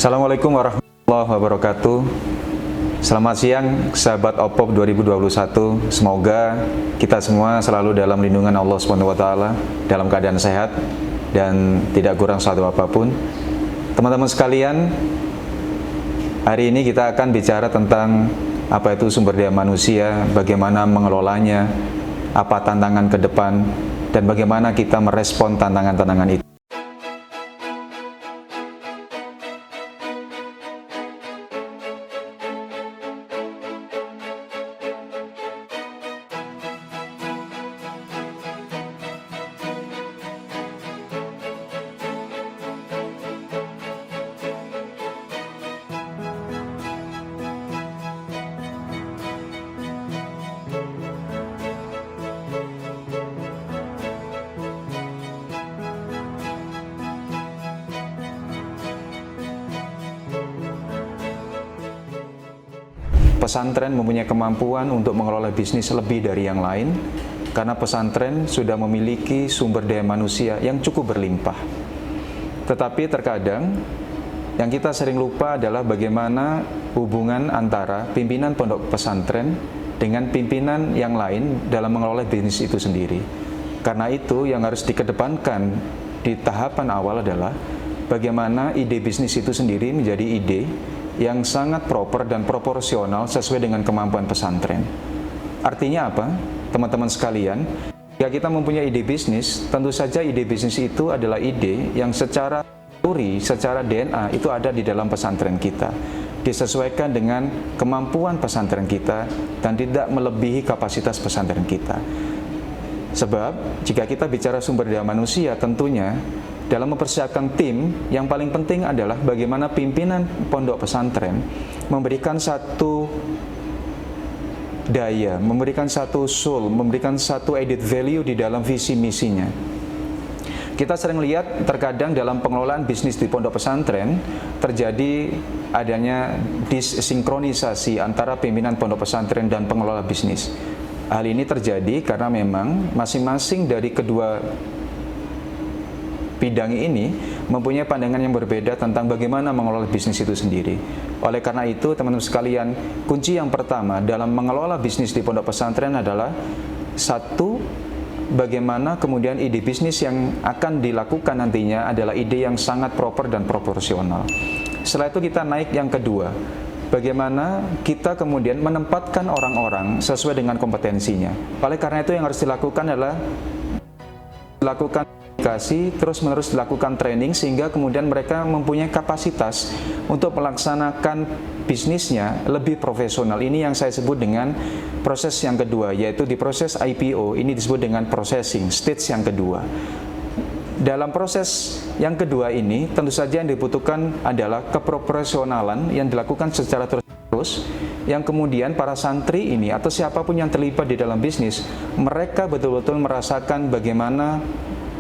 Assalamualaikum warahmatullahi wabarakatuh. Selamat siang sahabat Opop 2021. Semoga kita semua selalu dalam lindungan Allah SWT, dalam keadaan sehat dan tidak kurang suatu apapun. Teman-teman sekalian, hari ini kita akan bicara tentang apa itu sumber daya manusia, bagaimana mengelolanya, apa tantangan ke depan, dan bagaimana kita merespon tantangan-tantangan itu. Pesantren mempunyai kemampuan untuk mengelola bisnis lebih dari yang lain karena pesantren sudah memiliki sumber daya manusia yang cukup berlimpah. Tetapi terkadang yang kita sering lupa adalah bagaimana hubungan antara pimpinan pondok pesantren dengan pimpinan yang lain dalam mengelola bisnis itu sendiri. Karena itu yang harus dikedepankan di tahapan awal adalah bagaimana ide bisnis itu sendiri menjadi ide yang sangat proper dan proporsional sesuai dengan kemampuan pesantren. Artinya apa? Teman-teman sekalian, jika kita mempunyai ide bisnis, tentu saja ide bisnis itu adalah ide yang secara teori, secara DNA itu ada di dalam pesantren kita, disesuaikan dengan kemampuan pesantren kita dan tidak melebihi kapasitas pesantren kita. Sebab jika kita bicara sumber daya manusia, tentunya dalam mempersiapkan tim, yang paling penting adalah bagaimana pimpinan pondok pesantren memberikan satu daya, memberikan satu soul, memberikan satu added value di dalam visi misinya. Kita sering lihat terkadang dalam pengelolaan bisnis di pondok pesantren terjadi adanya disinkronisasi antara pimpinan pondok pesantren dan pengelola bisnis. Hal ini terjadi karena memang masing-masing dari kedua bidang ini mempunyai pandangan yang berbeda tentang bagaimana mengelola bisnis itu sendiri. Oleh karena itu, teman-teman sekalian, kunci yang pertama dalam mengelola bisnis di pondok pesantren adalah satu, bagaimana kemudian ide bisnis yang akan dilakukan nantinya adalah ide yang sangat proper dan proporsional. Setelah itu kita naik yang kedua, bagaimana kita kemudian menempatkan orang-orang sesuai dengan kompetensinya. Oleh karena itu yang harus dilakukan adalah dilakukan terus-menerus dilakukan training sehingga kemudian mereka mempunyai kapasitas untuk melaksanakan bisnisnya lebih profesional. Ini yang saya sebut dengan proses yang kedua, yaitu di proses IPO ini disebut dengan processing, stage yang kedua. Dalam proses yang kedua ini tentu saja yang dibutuhkan adalah keprofesionalan yang dilakukan secara terus, yang kemudian para santri ini atau siapapun yang terlibat di dalam bisnis, mereka betul-betul merasakan bagaimana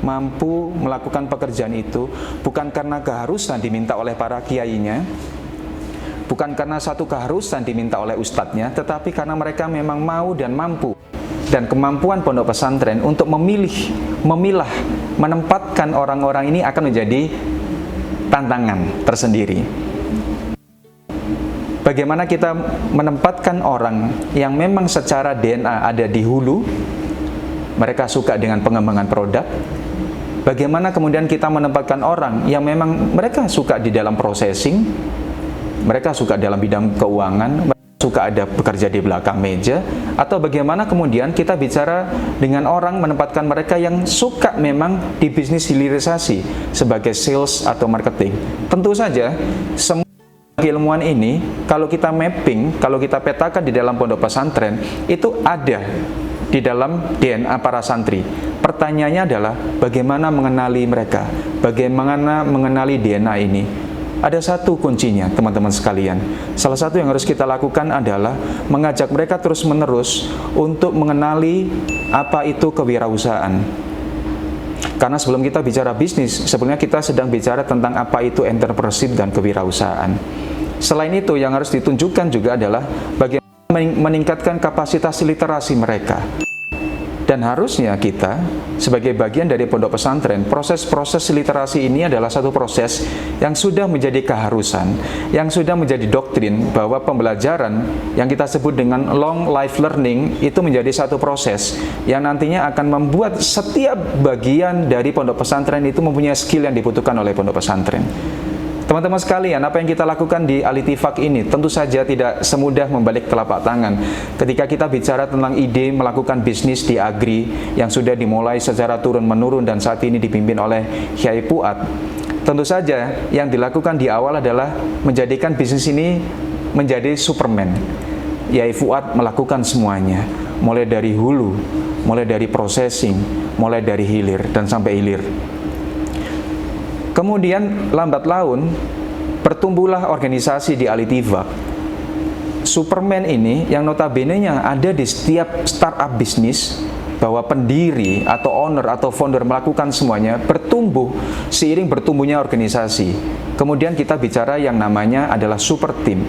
mampu melakukan pekerjaan itu bukan karena keharusan diminta oleh para kiainya, bukan karena satu keharusan diminta oleh ustadznya, tetapi karena mereka memang mau dan mampu. Dan kemampuan pondok pesantren untuk memilah, menempatkan orang-orang ini akan menjadi tantangan tersendiri. Bagaimana kita menempatkan orang yang memang secara DNA ada di hulu, mereka suka dengan pengembangan produk. Bagaimana kemudian kita menempatkan orang yang memang mereka suka di dalam processing, mereka suka dalam bidang keuangan, suka ada bekerja di belakang meja, atau bagaimana kemudian kita bicara dengan orang menempatkan mereka yang suka memang di bisnis hilirisasi sebagai sales atau marketing. Tentu saja semua keilmuan ini kalau kita mapping, kalau kita petakan di dalam pondok pesantren, itu ada di dalam DNA para santri. Pertanyaannya adalah bagaimana mengenali mereka, bagaimana mengenali DNA ini. Ada satu kuncinya, teman-teman sekalian. Salah satu yang harus kita lakukan adalah mengajak mereka terus-menerus untuk mengenali apa itu kewirausahaan. Karena sebelum kita bicara bisnis, sebenarnya kita sedang bicara tentang apa itu entrepreneurship dan kewirausahaan. Selain itu, yang harus ditunjukkan juga adalah bagaimana meningkatkan kapasitas literasi mereka. Dan harusnya kita, sebagai bagian dari pondok pesantren, proses-proses literasi ini adalah satu proses yang sudah menjadi keharusan, yang sudah menjadi doktrin bahwa pembelajaran yang kita sebut dengan long life learning itu menjadi satu proses yang nantinya akan membuat setiap bagian dari pondok pesantren itu mempunyai skill yang dibutuhkan oleh pondok pesantren. Teman-teman sekalian, apa yang kita lakukan di Al-Ittifaq ini tentu saja tidak semudah membalik telapak tangan. Ketika kita bicara tentang ide melakukan bisnis di Agri yang sudah dimulai secara turun-menurun dan saat ini dipimpin oleh Kyai Fuad, tentu saja yang dilakukan di awal adalah menjadikan bisnis ini menjadi Superman. Kyai Fuad melakukan semuanya, mulai dari hulu, mulai dari processing, mulai dari hilir dan sampai hilir. Kemudian lambat laun bertumbuhlah organisasi di Al-Ittifaq. Superman ini yang notabene-nya ada di setiap startup bisnis, bahwa pendiri atau owner atau founder melakukan semuanya, bertumbuh seiring bertumbuhnya organisasi. Kemudian kita bicara yang namanya adalah super team.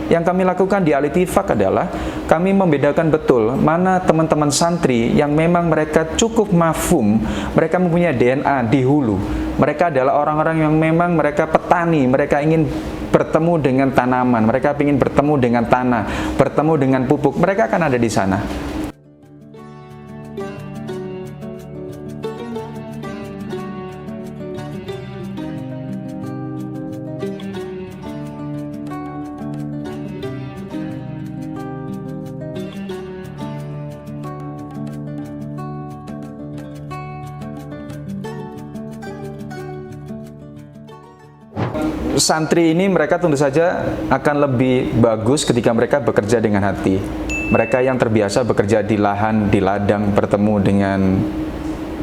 Yang kami lakukan di Al-Ittifaq adalah kami membedakan betul mana teman-teman santri yang memang mereka cukup mafhum, mereka mempunyai DNA di hulu. Mereka adalah orang-orang yang memang mereka petani, mereka ingin bertemu dengan tanaman, mereka ingin bertemu dengan tanah, bertemu dengan pupuk, mereka akan ada di sana. Santri ini mereka tentu saja akan lebih bagus ketika mereka bekerja dengan hati. Mereka yang terbiasa bekerja di lahan, di ladang, bertemu dengan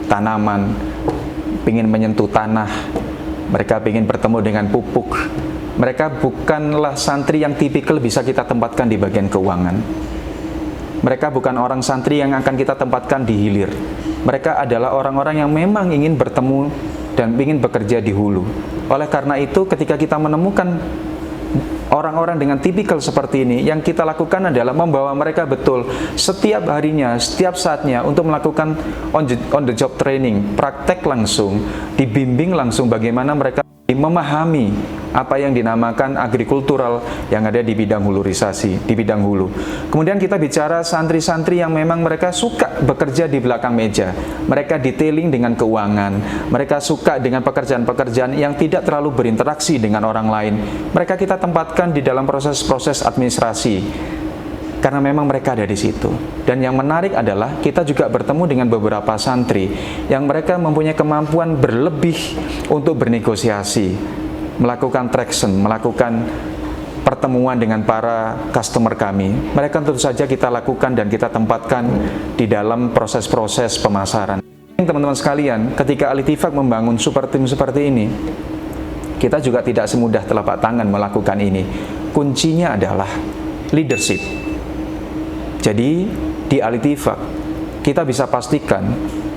tanaman, ingin menyentuh tanah, mereka ingin bertemu dengan pupuk. Mereka bukanlah santri yang tipikal bisa kita tempatkan di bagian keuangan. Mereka bukan orang santri yang akan kita tempatkan di hilir. Mereka adalah orang-orang yang memang ingin bertemu dan ingin bekerja di hulu. Oleh karena itu, ketika kita menemukan orang-orang dengan tipikal seperti ini, yang kita lakukan adalah membawa mereka betul setiap harinya, setiap saatnya untuk melakukan on the job training, praktek langsung, dibimbing langsung bagaimana mereka memahami apa yang dinamakan agrikultural yang ada di bidang hulurisasi, di bidang hulu. Kemudian kita bicara santri-santri yang memang mereka suka bekerja di belakang meja. Mereka detailing dengan keuangan, mereka suka dengan pekerjaan-pekerjaan yang tidak terlalu berinteraksi dengan orang lain. Mereka kita tempatkan di dalam proses-proses administrasi, karena memang mereka ada di situ. Dan yang menarik adalah kita juga bertemu dengan beberapa santri yang mereka mempunyai kemampuan berlebih untuk bernegosiasi, melakukan traction, melakukan pertemuan dengan para customer kami. Mereka tentu saja kita lakukan dan kita tempatkan di dalam proses-proses pemasaran. Teman-teman sekalian, ketika Al-Ittifaq membangun super team seperti ini, kita juga tidak semudah telapak tangan melakukan ini. Kuncinya adalah leadership. Jadi di Al-Ittifaq kita bisa pastikan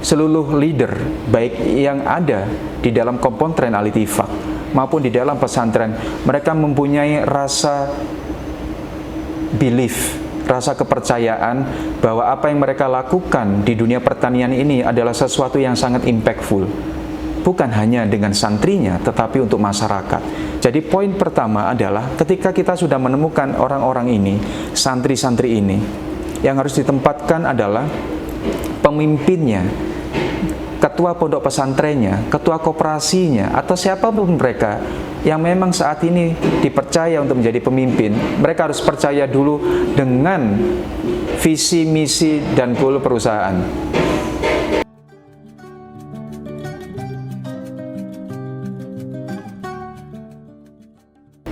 seluruh leader baik yang ada di dalam komponen Al-Ittifaq maupun di dalam pesantren, mereka mempunyai rasa belief, rasa kepercayaan bahwa apa yang mereka lakukan di dunia pertanian ini adalah sesuatu yang sangat impactful, bukan hanya dengan santrinya tetapi untuk masyarakat. Jadi poin pertama adalah ketika kita sudah menemukan orang-orang ini, santri-santri ini, yang harus ditempatkan adalah pemimpinnya, ketua pondok pesantrennya, ketua koperasinya, atau siapapun mereka yang memang saat ini dipercaya untuk menjadi pemimpin, mereka harus percaya dulu dengan visi, misi, dan goal perusahaan.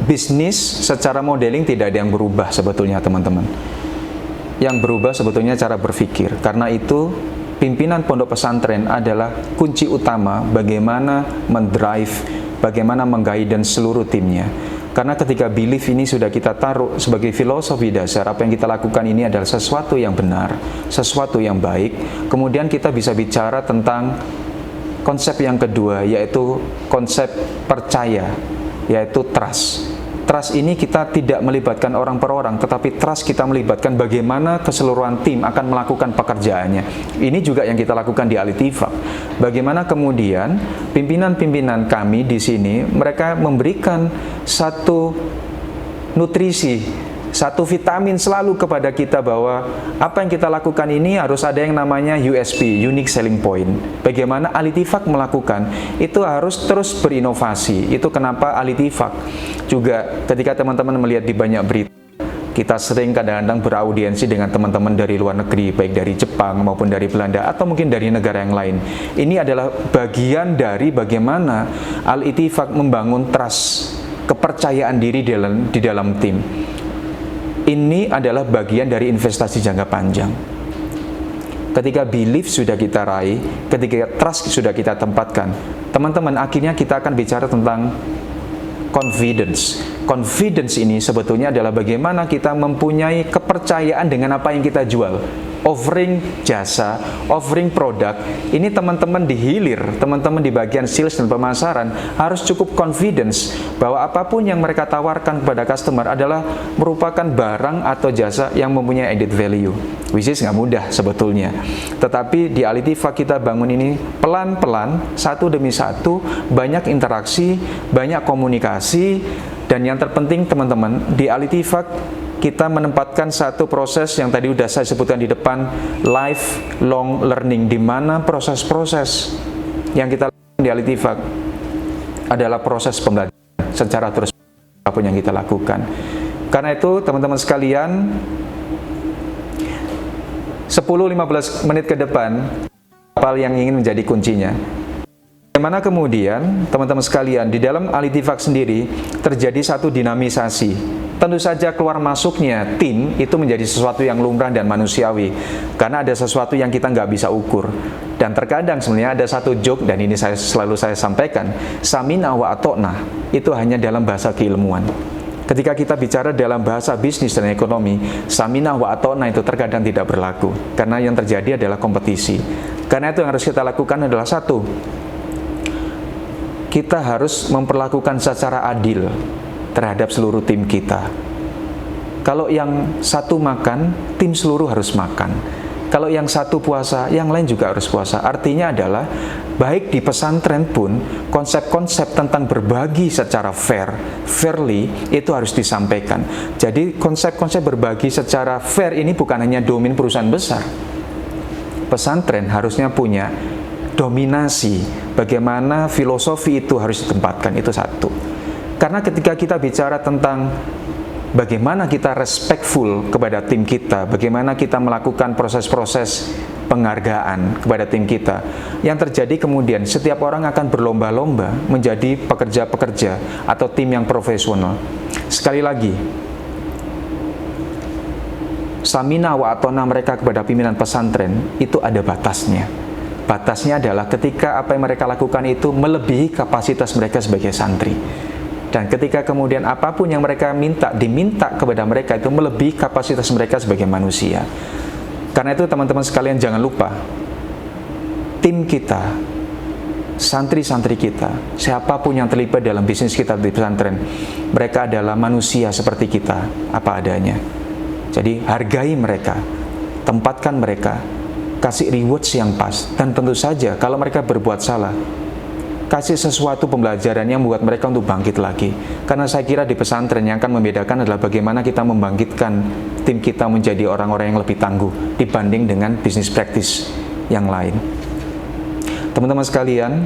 Bisnis secara modeling tidak ada yang berubah sebetulnya, teman-teman. Yang berubah sebetulnya cara berpikir. Karena itu, pimpinan pondok pesantren adalah kunci utama bagaimana mendrive, bagaimana mengguidance seluruh timnya. Karena ketika belief ini sudah kita taruh sebagai filosofi dasar, apa yang kita lakukan ini adalah sesuatu yang benar, sesuatu yang baik, kemudian kita bisa bicara tentang konsep yang kedua, yaitu konsep percaya, yaitu trust. Trust ini kita tidak melibatkan orang per orang, tetapi trust kita melibatkan bagaimana keseluruhan tim akan melakukan pekerjaannya. Ini juga yang kita lakukan di Al-Ittifaq. Bagaimana kemudian pimpinan-pimpinan kami di sini, mereka memberikan satu nutrisi, satu vitamin selalu kepada kita bahwa apa yang kita lakukan ini harus ada yang namanya USP, Unique Selling Point. Bagaimana Al-Ittifaq melakukan, itu harus terus berinovasi. Itu kenapa Al-Ittifaq juga ketika teman-teman melihat di banyak berita, kita sering kadang-kadang beraudiensi dengan teman-teman dari luar negeri, baik dari Jepang maupun dari Belanda, atau mungkin dari negara yang lain. Ini adalah bagian dari bagaimana Al-Ittifaq membangun trust, kepercayaan diri di dalam tim. Ini adalah bagian dari investasi jangka panjang. Ketika belief sudah kita raih, ketika trust sudah kita tempatkan, teman-teman, akhirnya kita akan bicara tentang confidence. Confidence ini sebetulnya adalah bagaimana kita mempunyai kepercayaan dengan apa yang kita jual. Offering jasa, offering produk, ini teman-teman di hilir, teman-teman di bagian sales dan pemasaran harus cukup confidence bahwa apapun yang mereka tawarkan kepada customer adalah merupakan barang atau jasa yang mempunyai added value, which is nggak mudah sebetulnya. Tetapi di Al-Ittifaq kita bangun ini pelan-pelan, satu demi satu, banyak interaksi, banyak komunikasi, dan yang terpenting teman-teman, di Al-Ittifaq kita menempatkan satu proses yang tadi sudah saya sebutkan di depan, lifelong learning, di mana proses-proses yang kita lakukan di Al-Ittifaq adalah proses pembelajaran secara terus apapun yang kita lakukan. Karena itu teman-teman sekalian, 10-15 menit ke depan, apa yang ingin menjadi kuncinya? Bagaimana kemudian teman-teman sekalian di dalam Al-Ittifaq sendiri terjadi satu dinamisasi. Tentu saja keluar masuknya tim itu menjadi sesuatu yang lumrah dan manusiawi, karena ada sesuatu yang kita nggak bisa ukur. Dan terkadang sebenarnya ada satu joke, dan ini selalu saya sampaikan, samina wa atokna, itu hanya dalam bahasa keilmuan. Ketika kita bicara dalam bahasa bisnis dan ekonomi, samina wa atokna itu terkadang tidak berlaku, karena yang terjadi adalah kompetisi. Karena itu yang harus kita lakukan adalah satu, kita harus memperlakukan secara adil terhadap seluruh tim kita. Kalau yang satu makan, tim seluruh harus makan. Kalau yang satu puasa, yang lain juga harus puasa. Artinya adalah, baik di pesantren pun, konsep-konsep tentang berbagi secara fairly, itu harus disampaikan. Jadi konsep-konsep berbagi secara fair ini bukan hanya domain perusahaan besar. Pesantren harusnya punya dominasi, bagaimana filosofi itu harus ditempatkan, itu satu. Karena ketika kita bicara tentang bagaimana kita respectful kepada tim kita, bagaimana kita melakukan proses-proses penghargaan kepada tim kita, yang terjadi kemudian setiap orang akan berlomba-lomba menjadi pekerja-pekerja atau tim yang profesional. Sekali lagi, samina wa atona mereka kepada pimpinan pesantren itu ada batasnya. Batasnya adalah ketika apa yang mereka lakukan itu melebihi kapasitas mereka sebagai santri. Dan ketika kemudian apapun yang mereka diminta kepada mereka itu melebihi kapasitas mereka sebagai manusia. Karena itu teman-teman sekalian jangan lupa, tim kita, santri-santri kita, siapapun yang terlibat dalam bisnis kita di pesantren, mereka adalah manusia seperti kita, apa adanya. Jadi hargai mereka, tempatkan mereka, kasih rewards yang pas, dan tentu saja kalau mereka berbuat salah, kasih sesuatu pembelajaran yang membuat mereka untuk bangkit lagi. Karena saya kira di pesantren yang akan membedakan adalah bagaimana kita membangkitkan tim kita menjadi orang-orang yang lebih tangguh dibanding dengan bisnis praktis yang lain. Teman-teman sekalian,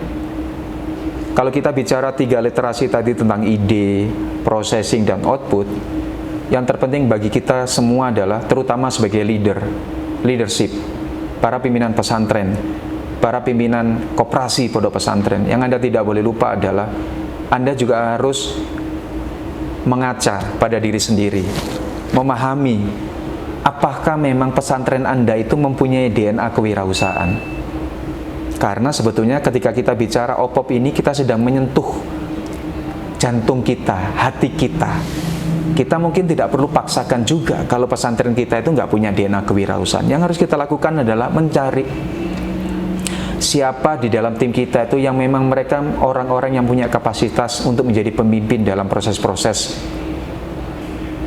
Kalau kita bicara 3 literasi tadi tentang ide, processing, dan output, yang terpenting bagi kita semua adalah, terutama sebagai leadership, para pimpinan pesantren, para pimpinan koperasi pondok pesantren, yang Anda tidak boleh lupa adalah Anda juga harus mengaca pada diri sendiri, memahami apakah memang pesantren Anda itu mempunyai DNA kewirausahaan. Karena sebetulnya ketika kita bicara OPOP ini, kita sedang menyentuh jantung kita, hati kita. Kita mungkin tidak perlu paksakan juga kalau pesantren kita itu nggak punya DNA kewirausahaan. Yang harus kita lakukan adalah mencari siapa di dalam tim kita itu yang memang mereka orang-orang yang punya kapasitas untuk menjadi pemimpin dalam proses-proses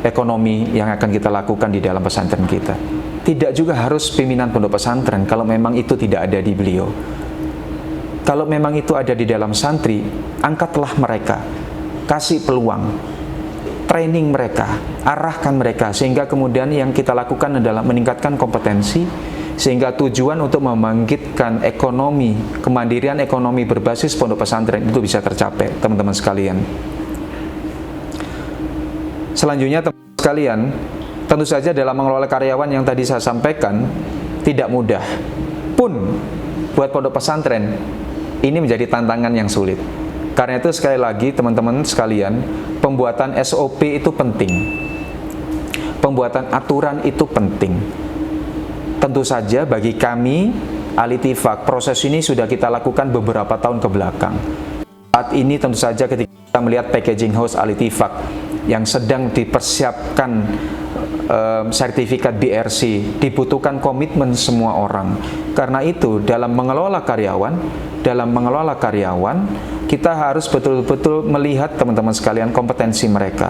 ekonomi yang akan kita lakukan di dalam pesantren kita. Tidak juga harus pimpinan pondok pesantren kalau memang itu tidak ada di beliau. Kalau memang itu ada di dalam santri, angkatlah mereka, kasih peluang, training mereka, arahkan mereka, sehingga kemudian yang kita lakukan adalah meningkatkan kompetensi, sehingga tujuan untuk membangkitkan ekonomi, kemandirian ekonomi berbasis pondok pesantren itu bisa tercapai, teman-teman sekalian. Selanjutnya, teman-teman sekalian, tentu saja dalam mengelola karyawan yang tadi saya sampaikan tidak mudah. Pun buat pondok pesantren ini menjadi tantangan yang sulit. Karena itu sekali lagi teman-teman sekalian, pembuatan SOP itu penting. Pembuatan aturan itu penting. Tentu saja bagi kami Al-Ittifaq, proses ini sudah kita lakukan beberapa tahun ke belakang. Saat ini tentu saja ketika kita melihat packaging house Al-Ittifaq yang sedang dipersiapkan sertifikat BRC, dibutuhkan komitmen semua orang. Karena itu dalam mengelola karyawan, kita harus betul-betul melihat teman-teman sekalian kompetensi mereka.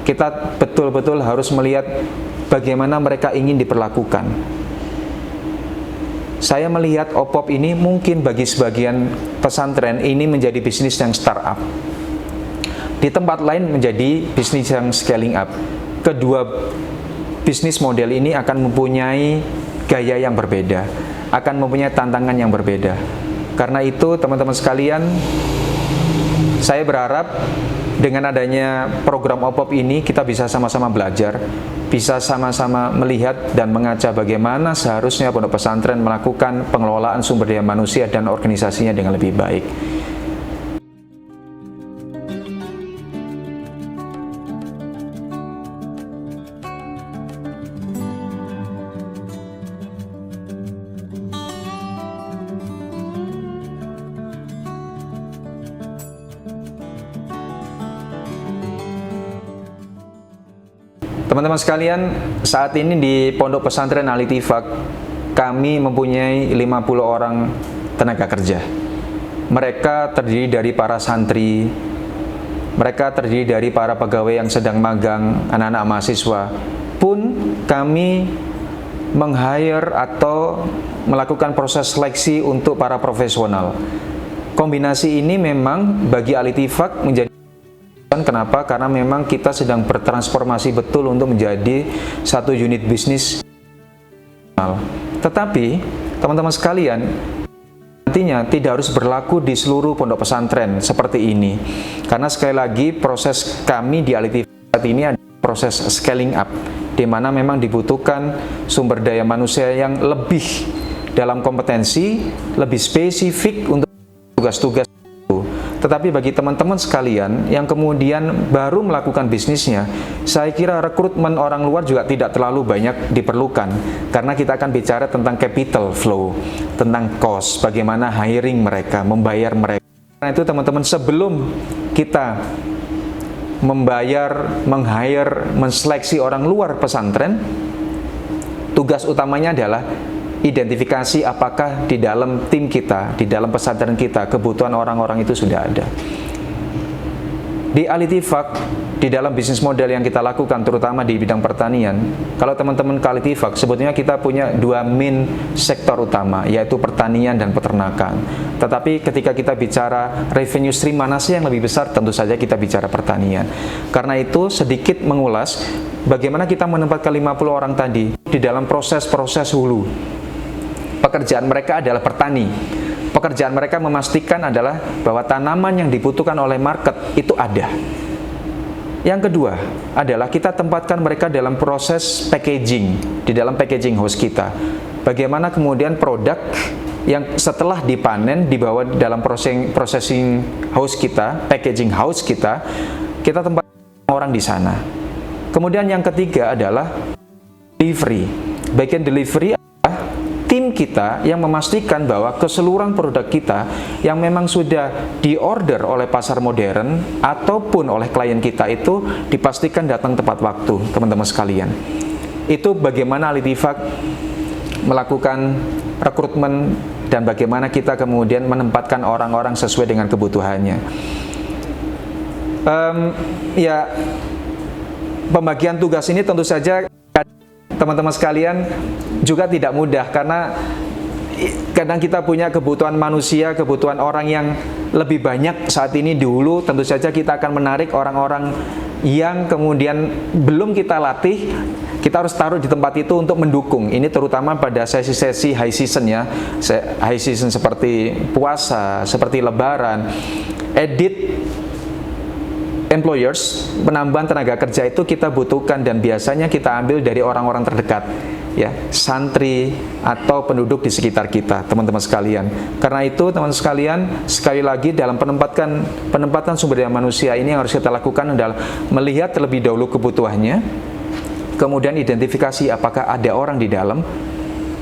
Kita betul-betul harus melihat bagaimana mereka ingin diperlakukan. Saya melihat OPOP ini mungkin bagi sebagian pesantren ini menjadi bisnis yang startup. Di tempat lain menjadi bisnis yang scaling up. Kedua bisnis model ini akan mempunyai gaya yang berbeda, akan mempunyai tantangan yang berbeda. Karena itu teman-teman sekalian, saya berharap dengan adanya program OPOP ini kita bisa sama-sama belajar, bisa sama-sama melihat dan mengaca bagaimana seharusnya pondok pesantren melakukan pengelolaan sumber daya manusia dan organisasinya dengan lebih baik. Teman-teman sekalian, saat ini di Pondok Pesantren Al-Ittifaq kami mempunyai 50 orang tenaga kerja. Mereka terdiri dari para santri, mereka terdiri dari para pegawai yang sedang magang, anak-anak mahasiswa. Pun kami meng-hire atau melakukan proses seleksi untuk para profesional. Kombinasi ini memang bagi Al-Ittifaq menjadi kenapa? Karena memang kita sedang bertransformasi betul untuk menjadi satu unit bisnis. Tetapi, teman-teman sekalian, nantinya tidak harus berlaku di seluruh pondok pesantren seperti ini. Karena sekali lagi proses kami di Al-Ittifaq ini adalah proses scaling up, di mana memang dibutuhkan sumber daya manusia yang lebih dalam kompetensi, lebih spesifik untuk tugas-tugas. Tetapi bagi teman-teman sekalian yang kemudian baru melakukan bisnisnya, saya kira rekrutmen orang luar juga tidak terlalu banyak diperlukan, karena kita akan bicara tentang capital flow, tentang cost, bagaimana hiring mereka, membayar mereka. Karena itu teman-teman, sebelum kita membayar, meng-hire, menseleksi orang luar pesantren, tugas utamanya adalah identifikasi apakah di dalam tim kita, di dalam pesantren kita, kebutuhan orang-orang itu sudah ada. Di Al-Ittifaq, di dalam bisnis model yang kita lakukan, terutama di bidang pertanian, kalau teman-teman ke Al-Ittifaq, sebetulnya kita punya dua main sektor utama, yaitu pertanian dan peternakan. Tetapi ketika kita bicara revenue stream mana sih yang lebih besar, tentu saja kita bicara pertanian. Karena itu sedikit mengulas bagaimana kita menempatkan 50 orang tadi di dalam proses-proses hulu. Pekerjaan mereka adalah petani. pekerjaan mereka memastikan adalah bahwa tanaman yang dibutuhkan oleh market itu ada. Yang kedua adalah kita tempatkan mereka dalam proses packaging, di dalam packaging house kita. Bagaimana kemudian produk yang setelah dipanen dibawa dalam processing house kita, packaging house kita tempatkan orang di sana. Kemudian yang ketiga adalah delivery. Bagian delivery adalah tim kita yang memastikan bahwa keseluruhan produk kita yang memang sudah diorder oleh pasar modern ataupun oleh klien kita itu dipastikan datang tepat waktu, teman-teman sekalian. Itu bagaimana Alitifak melakukan rekrutmen dan bagaimana kita kemudian menempatkan orang-orang sesuai dengan kebutuhannya. Pembagian tugas ini tentu saja teman-teman sekalian juga tidak mudah, karena kadang kita punya kebutuhan manusia, kebutuhan orang yang lebih banyak saat ini. Dulu tentu saja kita akan menarik orang-orang yang kemudian belum kita latih, kita harus taruh di tempat itu untuk mendukung. Ini terutama pada sesi-sesi high season ya, high season seperti puasa, seperti lebaran. Employers, penambahan tenaga kerja itu kita butuhkan dan biasanya kita ambil dari orang-orang terdekat, ya, santri atau penduduk di sekitar kita, teman-teman sekalian. Karena itu, teman-teman sekalian, sekali lagi dalam penempatan sumber daya manusia ini yang harus kita lakukan adalah melihat terlebih dahulu kebutuhannya, kemudian identifikasi apakah ada orang di dalam.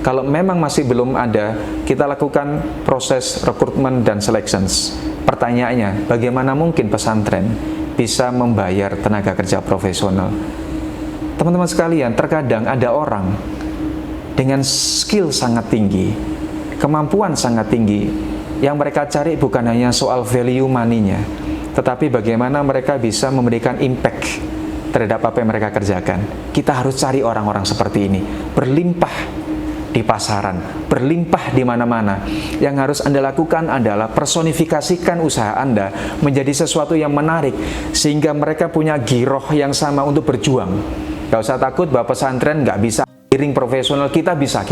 Kalau memang masih belum ada, kita lakukan proses rekrutmen dan selections. Pertanyaannya, bagaimana mungkin pesantren bisa membayar tenaga kerja profesional? Teman-teman sekalian, terkadang ada orang dengan skill sangat tinggi, kemampuan sangat tinggi, yang mereka cari bukan hanya soal value money-nya, tetapi bagaimana mereka bisa memberikan impact terhadap apa yang mereka kerjakan. Kita harus cari orang-orang seperti ini, berlimpah di pasaran, berlimpah di mana-mana. Yang harus Anda lakukan adalah personifikasikan usaha Anda menjadi sesuatu yang menarik, sehingga mereka punya giroh yang sama untuk berjuang. Gak usah takut bahwa pesantren gak bisa giring profesional, kita bisa.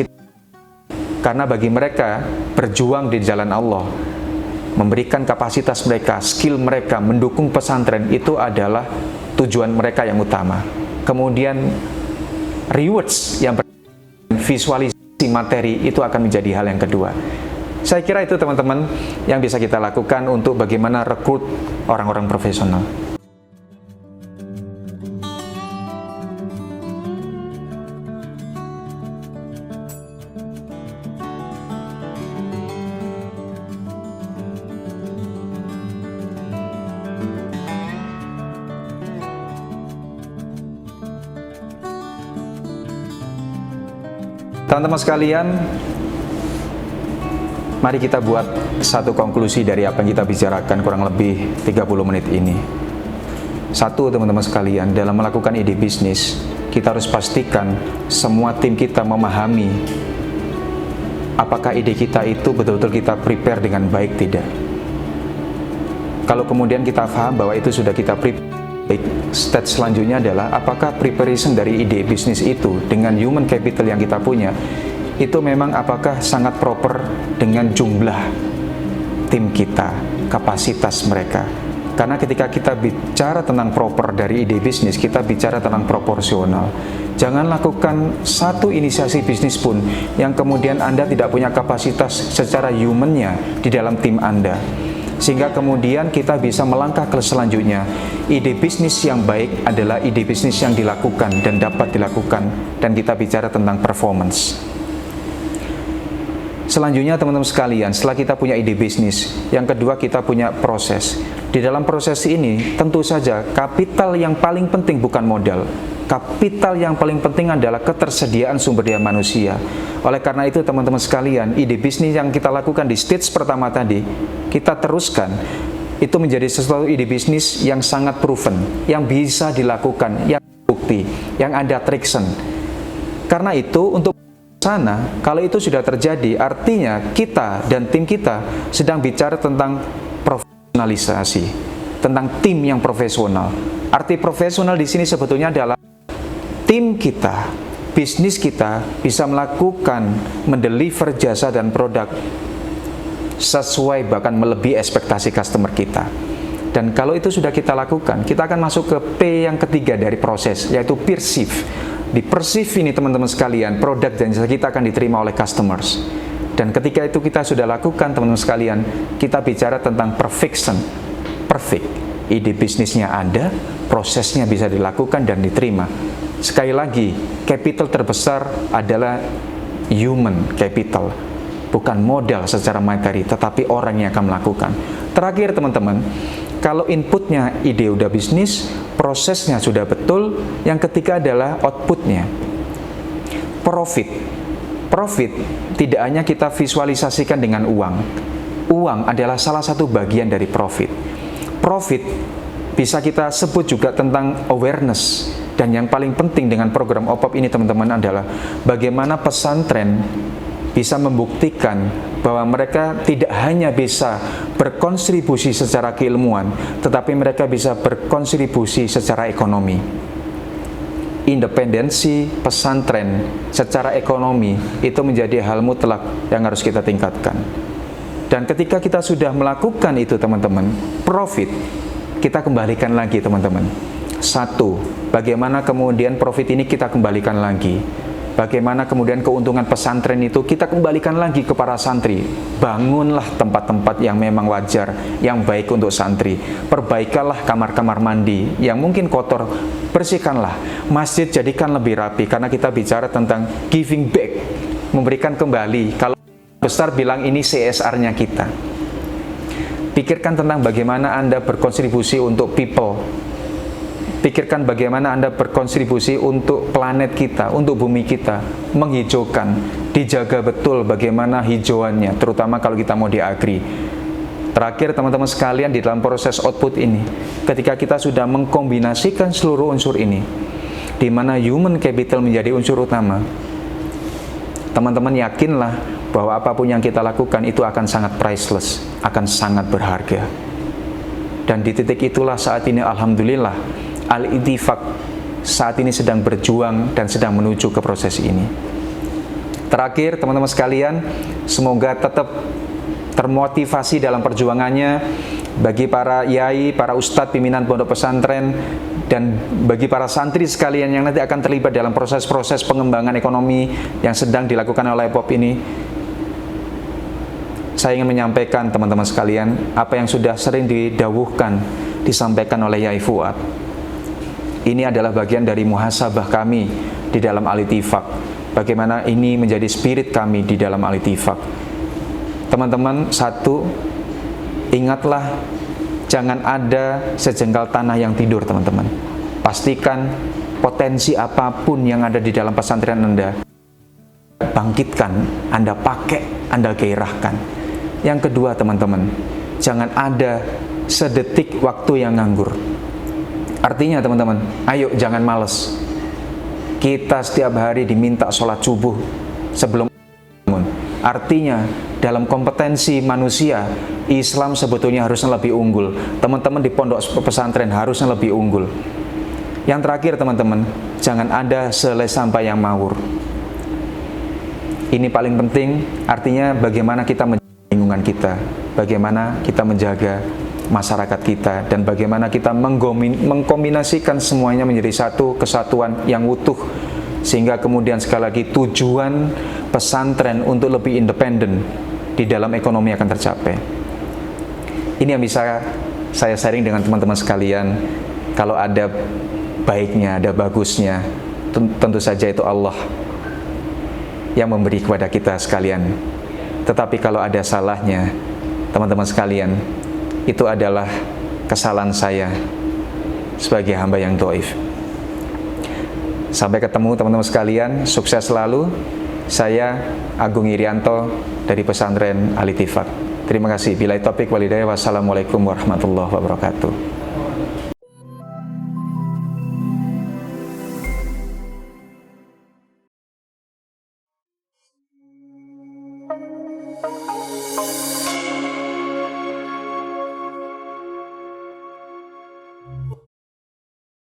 Karena bagi mereka, berjuang di jalan Allah, memberikan kapasitas mereka, skill mereka, mendukung pesantren, itu adalah tujuan mereka yang utama. Kemudian rewards yang visualisasi materi itu akan menjadi hal yang kedua. Saya kira itu teman-teman yang bisa kita lakukan untuk bagaimana rekrut orang-orang profesional. Teman-teman sekalian, mari kita buat satu konklusi dari apa yang kita bicarakan kurang lebih 30 menit ini. Satu, teman-teman sekalian, dalam melakukan ide bisnis, kita harus pastikan semua tim kita memahami apakah ide kita itu betul-betul kita prepare dengan baik tidak. Kalau kemudian kita paham bahwa itu sudah kita prepare, stage selanjutnya adalah apakah preparation dari ide bisnis itu dengan human capital yang kita punya itu memang apakah sangat proper dengan jumlah tim kita, kapasitas mereka. Karena ketika kita bicara tentang proper dari ide bisnis, kita bicara tentang proporsional. Jangan lakukan satu inisiasi bisnis pun yang kemudian Anda tidak punya kapasitas secara humannya di dalam tim Anda, sehingga kemudian kita bisa melangkah ke selanjutnya. Ide bisnis yang baik adalah ide bisnis yang dilakukan dan dapat dilakukan, dan kita bicara tentang performance. Selanjutnya teman-teman sekalian, setelah kita punya ide bisnis, yang kedua kita punya proses. Di dalam proses ini tentu saja kapital yang paling penting bukan modal. Kapital yang paling penting adalah ketersediaan sumber daya manusia. Oleh karena itu teman-teman sekalian, ide bisnis yang kita lakukan di stage pertama tadi, kita teruskan, itu menjadi sesuatu ide bisnis yang sangat proven, yang bisa dilakukan, yang bukti, yang ada traction. Karena itu untuk sana, kalau itu sudah terjadi, artinya kita dan tim kita sedang bicara tentang profesionalisasi, tentang tim yang profesional. Arti profesional di sini sebetulnya adalah tim kita, bisnis kita bisa melakukan, mendeliver jasa dan produk sesuai bahkan melebihi ekspektasi customer kita. Dan kalau itu sudah kita lakukan, kita akan masuk ke P yang ketiga dari proses, yaitu perceive. Di perceive ini teman-teman sekalian, produk dan jasa kita akan diterima oleh customers. Dan ketika itu kita sudah lakukan teman-teman sekalian, kita bicara tentang perfection. Perfect. Ide bisnisnya ada, prosesnya bisa dilakukan dan diterima. Sekali lagi, capital terbesar adalah human capital. Bukan modal secara materi, tetapi orang yang akan melakukan. Terakhir teman-teman, kalau inputnya ide udah bisnis, prosesnya sudah betul, yang ketiga adalah outputnya. Profit. Profit tidak hanya kita visualisasikan dengan uang. Uang adalah salah satu bagian dari profit. Profit bisa kita sebut juga tentang awareness. Dan yang paling penting dengan program OPOP ini teman-teman adalah bagaimana pesantren bisa membuktikan bahwa mereka tidak hanya bisa berkontribusi secara keilmuan, tetapi mereka bisa berkontribusi secara ekonomi. Independensi pesantren secara ekonomi itu menjadi hal mutlak yang harus kita tingkatkan. Dan ketika kita sudah melakukan itu teman-teman, profit, kita kembalikan lagi teman-teman. Satu, bagaimana kemudian profit ini kita kembalikan lagi. Bagaimana kemudian keuntungan pesantren itu kita kembalikan lagi ke para santri. Bangunlah tempat-tempat yang memang wajar, yang baik untuk santri. Perbaikanlah kamar-kamar mandi yang mungkin kotor, bersihkanlah. Masjid jadikan lebih rapi, karena kita bicara tentang giving back, memberikan kembali. Kalau besar bilang ini CSR-nya kita. Pikirkan tentang bagaimana Anda berkontribusi untuk people. Pikirkan bagaimana Anda berkontribusi untuk planet kita, untuk bumi kita, menghijaukan, dijaga betul bagaimana hijauannya, terutama kalau kita mau di agri. Terakhir teman-teman sekalian, di dalam proses output ini, ketika kita sudah mengkombinasikan seluruh unsur ini, di mana human capital menjadi unsur utama, teman-teman yakinlah bahwa apapun yang kita lakukan itu akan sangat priceless, akan sangat berharga. Dan di titik itulah saat ini alhamdulillah Al-Ittifaq saat ini sedang berjuang dan sedang menuju ke proses ini. Terakhir teman-teman sekalian, semoga tetap termotivasi dalam perjuangannya bagi para yai, para ustadz pimpinan pondok pesantren, dan bagi para santri sekalian yang nanti akan terlibat dalam proses-proses pengembangan ekonomi yang sedang dilakukan oleh OPOP ini. Saya ingin menyampaikan teman-teman sekalian apa yang sudah sering didawuhkan, disampaikan oleh Yai Fuad. Ini adalah bagian dari muhasabah kami di dalam Al-Ittifaq. Bagaimana ini menjadi spirit kami di dalam Al-Ittifaq. Teman-teman, satu, ingatlah jangan ada sejengkal tanah yang tidur teman-teman. Pastikan potensi apapun yang ada di dalam pesantren Anda, bangkitkan, Anda pakai, Anda gairahkan. Yang kedua teman-teman, jangan ada sedetik waktu yang nganggur. Artinya teman-teman, ayo jangan males. Kita setiap hari diminta sholat subuh sebelum bangun. Artinya dalam kompetensi manusia, Islam sebetulnya harusnya lebih unggul. Teman-teman di pondok pesantren harusnya lebih unggul. Yang terakhir teman-teman, jangan ada selai sampai yang mawur. Ini paling penting, artinya bagaimana kita menjaga lingkungan kita, bagaimana kita menjaga masyarakat kita, dan bagaimana kita mengkombinasikan semuanya menjadi satu kesatuan yang utuh, sehingga kemudian sekali lagi tujuan pesantren untuk lebih independen di dalam ekonomi akan tercapai. Ini yang bisa saya sharing dengan teman-teman sekalian. Kalau ada baiknya, ada bagusnya, tentu saja itu Allah yang memberi kepada kita sekalian. Tetapi kalau ada salahnya, teman-teman sekalian, itu adalah kesalahan saya sebagai hamba yang dhaif. Sampai ketemu teman-teman sekalian, sukses selalu. Saya Agung Irianto dari pesantren Al-Ittifaq. Terima kasih. Billahi taufiq wal hidayah. Wassalamualaikum warahmatullahi wabarakatuh.